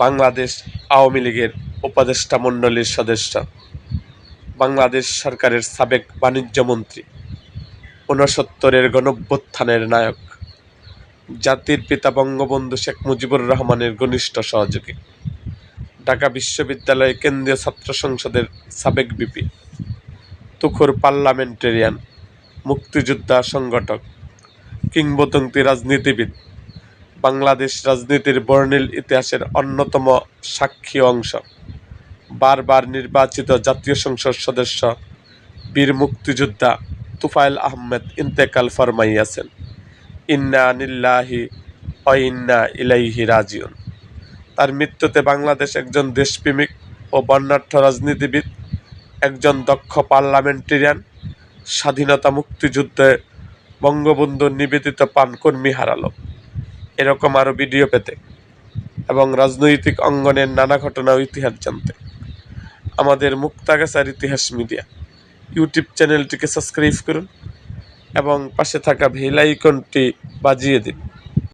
বাংলাদেশ আওয়ামী লীগের উপদেষ্টা মণ্ডলীর সদস্য, বাংলাদেশ সরকারের সাবেক বাণিজ্যমন্ত্রী, ৬৯-এর গণঅভ্যুত্থানের নায়ক, জাতির পিতা বঙ্গবন্ধু শেখ মুজিবুর রহমানের ঘনিষ্ঠ সহযোগী, ঢাকা বিশ্ববিদ্যালয় কেন্দ্রীয় ছাত্র সংসদের সাবেক ভিপি, তুখোড় পার্লামেন্টেরিয়ান, মুক্তিযোদ্ধা, সংগঠক, কিংবদন্তি রাজনীতিবিদ, বাংলাদেশ রাজনীতির বর্ণিল ইতিহাসের অন্যতম সাক্ষী অংশ, বারবার নির্বাচিত জাতীয় সংসদ সদস্য, বীর মুক্তিযোদ্ধা তুফাইল আহমেদ ইন্তেকাল ফরমাইয়াছেন। ইন্না লিল্লাহি ওয়া ইন্না ইলাইহি রাজিউন। তার মৃত্যুতে বাংলাদেশ একজন দেশপ্রেমিক ও বর্ণাঢ্য রাজনীতিবিদ, একজন দক্ষ পার্লামেন্টেরিয়ান, স্বাধীনতা মুক্তিযুদ্ধে বঙ্গবন্ধুর নিবেদিত প্রাণকর্মী হারালো। এরকম আরও ভিডিও পেতে এবং রাজনৈতিক অঙ্গনের নানা ঘটনা ও ইতিহাস জানতে আমাদের মুক্তাগাছার ইতিহাস মিডিয়া ইউটিউব চ্যানেলটিকে সাবস্ক্রাইব করুন এবং পাশে থাকা বেল আইকনটি বাজিয়ে দিন।